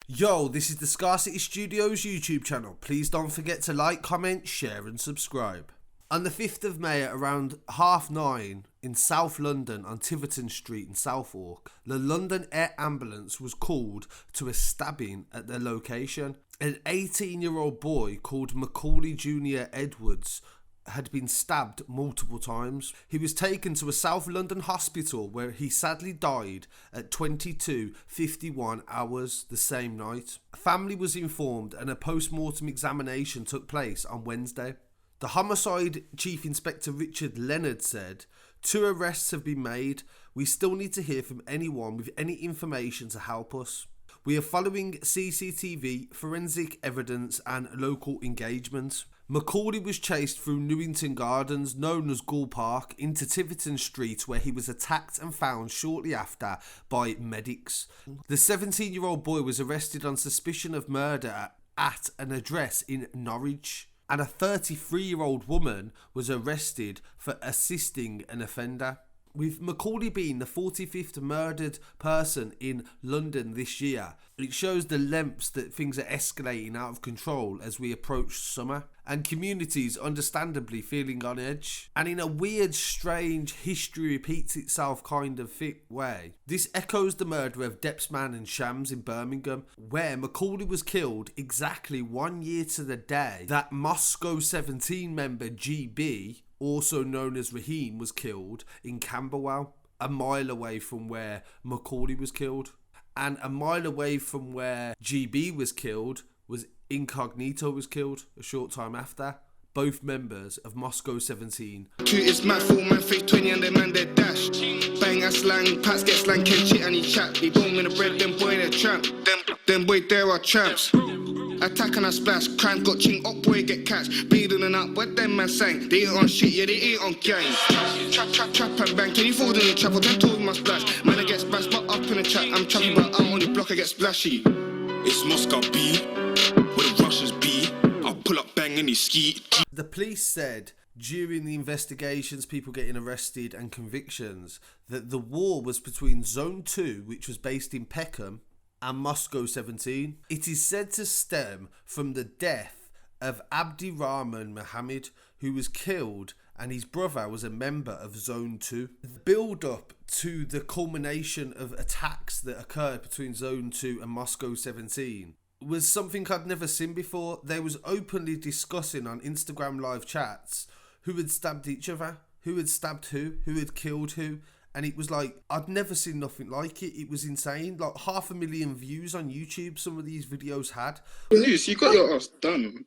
Yo, this is the Scarcity Studios YouTube channel. Please don't forget to like, comment, share and subscribe. On the 5th of May at around 9:30 in South London on Tiverton Street in Southwark, the London Air Ambulance was called to a stabbing at their location. An 18-year-old boy called Mccaulay Junior Edwards had been stabbed multiple times. He was taken to a South London hospital where he sadly died at 22:51 hours the same night. Family was informed and a post-mortem examination took place on Wednesday. The Homicide Chief Inspector Richard Leonard said, "2 arrests have been made. We still need to hear from anyone with any information to help us. We are following CCTV, forensic evidence and local engagement." Mccaulay was chased through Newington Gardens, known as Gully Park, into Tiverton Street, where he was attacked and found shortly after by medics. The 17-year-old boy was arrested on suspicion of murder at an address in Norwich, and a 33-year-old woman was arrested for assisting an offender. With Mccaulay being the 45th murdered person in London this year, it shows the lengths that things are escalating out of control as we approach summer, and communities understandably feeling on edge. And in a weird, strange, history repeats itself kind of thick way, this echoes the murder of Depsman and Shams in Birmingham, where Mccaulay was killed exactly 1 year to the day that Moscow 17 member GB, also known as Raheem, was killed in Camberwell, a mile away from where Mccaulay was killed. And a mile away from where GB was killed was Incognito was killed a short time after. Both members of Moscow 17. It's mad full man face 20 and them man they dash. Bang a slang, Pats get slang, can shit and he chat. They don't mean the bread, them boy they tramp. Them boy there are tramps. Attack and a splash, crime got ching up, boy get catch. Bleeding and up, what them man sang? They ain't on shit, yeah, they ain't on gang. Trap and bang, 24 in the trap, or 10 told my splash. Man, I get splashed, but up in the chat, I'm trapping, but I'm on the block, I get splashy. It's Moscow B, where the Russians be. I'll pull up bang and he ski. The police said during the investigations, people getting arrested and convictions, that the war was between Zone 2, which was based in Peckham, and Moscow 17. It is said to stem from the death of Abdi Rahman Mohammed, who was killed, and his brother was a member of Zone 2. The build-up to the culmination of attacks that occurred between Zone 2 and Moscow 17 was something I'd never seen before. They was openly discussing on Instagram live chats who had stabbed each other, who had stabbed who had killed who. And it was like, I'd never seen nothing like it. It was insane. Like 500,000 views on YouTube some of these videos had. You got your ass done.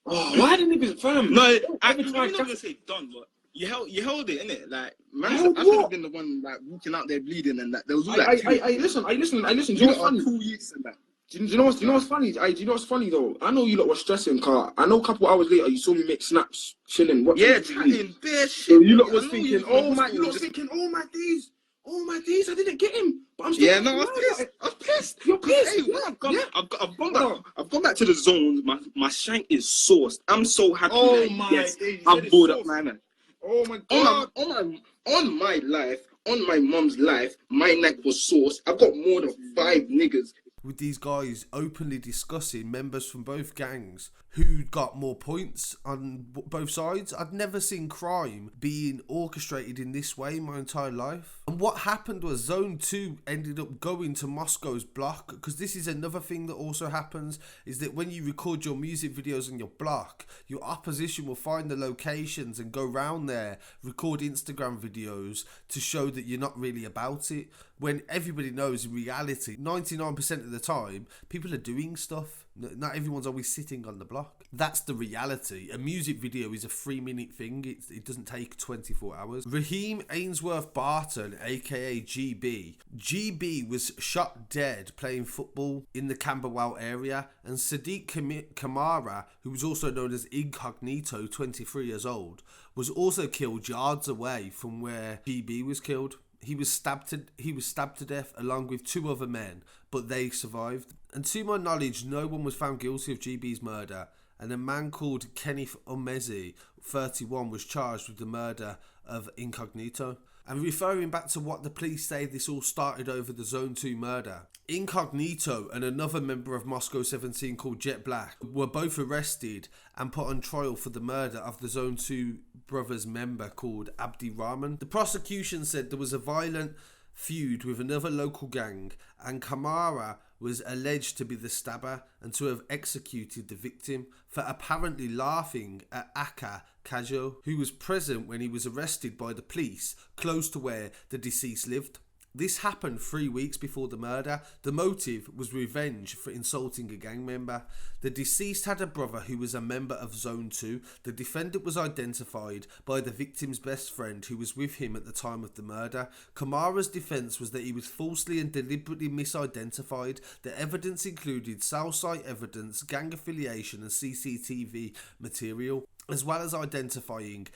Oh, why didn't it fam? No, I'm not gonna say done, but you held it, innit? Like, man, I should have been the one like walking out there bleeding and that. There was all like I listen. Do you know what's funny? 2 weeks and that. Do you know what's funny? Do you know what's funny though? I know you lot were stressing, car. I know a couple hours later you saw me make snaps, chilling. Yeah, chatting, bare shit. So you lot was thinking, oh my days, I didn't get him. But I'm still. Yeah, no, I was pissed. You're pissed. Hey, Yeah, I've gone back to the zone. My shank is sourced. I'm so happy. Oh that, my yes, days, I'm bored up, man. Oh my god. On my life, on my mom's life, my neck was sourced. I've got more than 5 niggas. With these guys openly discussing members from both gangs who got more points on both sides. I'd never seen crime being orchestrated in this way in my entire life. And what happened was Zone 2 ended up going to Moscow's block, because this is another thing that also happens, is that when you record your music videos on your block, your opposition will find the locations and go round there, record Instagram videos to show that you're not really about it, when everybody knows in reality 99% of the time people are doing stuff. Not everyone's always sitting on the block. That's the reality. A music video is a 3-minute thing. It doesn't take 24 hours. Raheem Ainsworth Barton, aka GB. GB was shot dead playing football in the Camberwell area, and Sadiq Kamara, who was also known as Incognito, 23 years old, was killed yards away from where GB was killed. He was stabbed to death along with 2 other men, but they survived. And to my knowledge, no one was found guilty of GB's murder, and a man called Kenneth Umezi, 31, was charged with the murder of Incognito. And referring back to what the police say, this all started over the Zone 2 murder. Incognito and another member of Moscow 17 called Jet Black were both arrested and put on trial for the murder of the Zone 2 brothers member called Abdi Rahman. The prosecution said there was a violent feud with another local gang, and Kamara was alleged to be the stabber and to have executed the victim for apparently laughing at Aka Kajo, who was present when he was arrested by the police close to where the deceased lived. This happened 3 weeks before the murder. The motive was revenge for insulting a gang member. The deceased had a brother who was a member of Zone 2. The defendant was identified by the victim's best friend who was with him at the time of the murder. Kamara's defence was that he was falsely and deliberately misidentified. The evidence included cell site evidence, gang affiliation and CCTV material, as well as identifying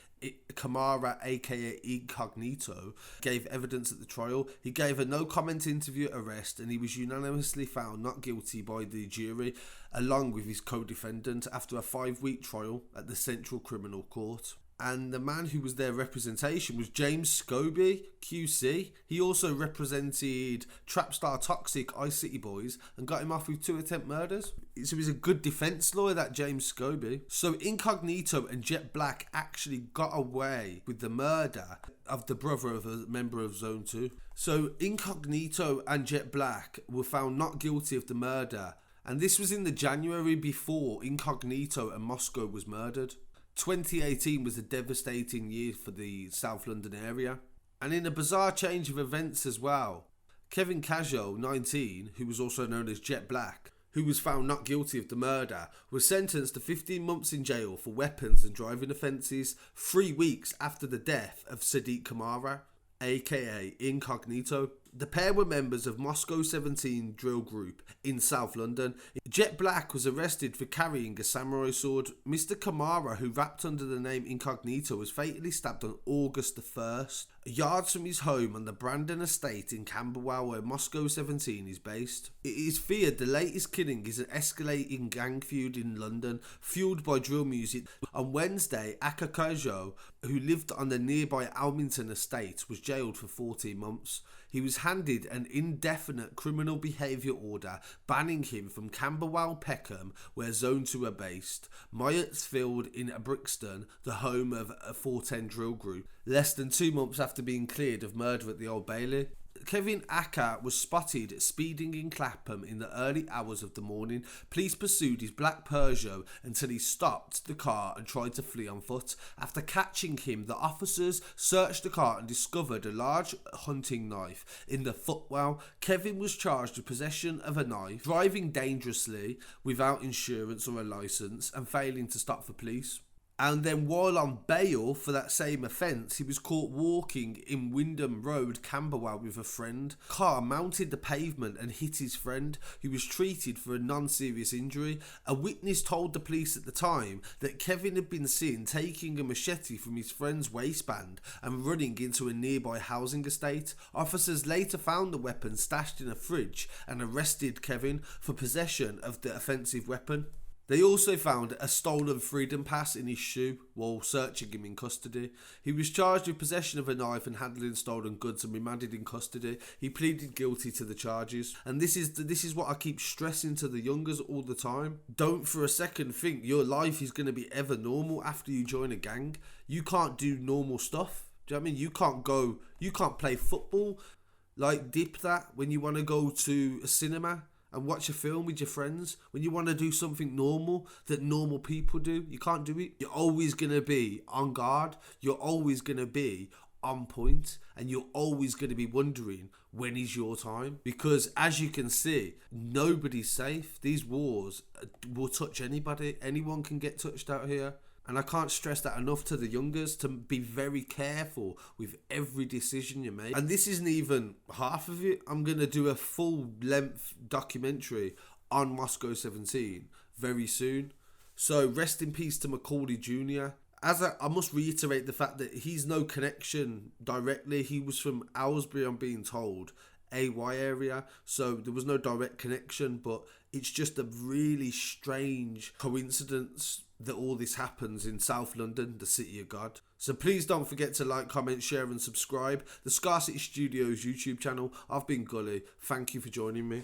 Kamara, aka Incognito, gave evidence at the trial. He gave a no-comment interview at arrest, and he was unanimously found not guilty by the jury, along with his co-defendant, after a 5-week trial at the Central Criminal Court. And the man who was their representation was James Scobie, QC. He also represented trap star Toxic, Ice City Boys, and got him off with 2 attempt murders. So he's a good defence lawyer, that James Scobie. So Incognito and Jet Black actually got away with the murder of the brother of a member of Zone 2. So Incognito and Jet Black were found not guilty of the murder, and this was in the January before Incognito and Moscow was murdered. 2018 was a devastating year for the South London area. And in a bizarre change of events as well, Kevin Cajo, 19, who was also known as Jet Black, who was found not guilty of the murder, was sentenced to 15 months in jail for weapons and driving offences 3 weeks after the death of Sadiq Kamara, aka Incognito. The pair were members of Moscow 17 drill group in South London. Jet Black was arrested for carrying a samurai sword. Mr. Kamara, who rapped under the name Incognito, was fatally stabbed on August the 1st, yards from his home on the Brandon estate in Camberwell, where Moscow 17 is based. It is feared the latest killing is an escalating gang feud in London, fueled by drill music. On Wednesday, Akakojo, who lived on the nearby Almington estate, was jailed for 14 months. He was handed an indefinite criminal behaviour order banning him from Camberwell, Peckham, where Zone 2 are based, Myersfield in Brixton, the home of a 410 drill group, less than 2 months after being cleared of murder at the Old Bailey. Kevin Acker was spotted speeding in Clapham in the early hours of the morning. Police pursued his black Peugeot until he stopped the car and tried to flee on foot. After catching him, the officers searched the car and discovered a large hunting knife in the footwell. Kevin was charged with possession of a knife, driving dangerously without insurance or a licence, and failing to stop for police. And then while on bail for that same offence, he was caught walking in Wyndham Road, Camberwell, with a friend. Car mounted the pavement and hit his friend, who was treated for a non-serious injury. A witness told the police at the time that Kevin had been seen taking a machete from his friend's waistband and running into a nearby housing estate. Officers later found the weapon stashed in a fridge and arrested Kevin for possession of the offensive weapon. They also found a stolen freedom pass in his shoe while searching him in custody. He was charged with possession of a knife and handling stolen goods and remanded in custody. He pleaded guilty to the charges. And this is what I keep stressing to the youngers all the time. Don't for a second think your life is going to be ever normal after you join a gang. You can't do normal stuff. Do you know what I mean? You can't play football like dip that when you want to go to a cinema and watch a film with your friends. When you want to do something normal that normal people do, you can't do it. You're always going to be on guard. You're always going to be on point. And you're always going to be wondering, when is your time? Because as you can see, nobody's safe. These wars will touch anybody. Anyone can get touched out here. And I can't stress that enough to the youngers, to be very careful with every decision you make. And this isn't even half of it. I'm going to do a full-length documentary on Moscow 17 very soon. So rest in peace to Mccaulay Junior. I must reiterate the fact that he's no connection directly. He was from Aylesbury, I'm being told, AY area. So there was no direct connection, but it's just a really strange coincidence that all this happens in South London, the city of God. So please don't forget to like, comment, share and subscribe. The Scarcity Studios YouTube channel. I've been Gully. Thank you for joining me.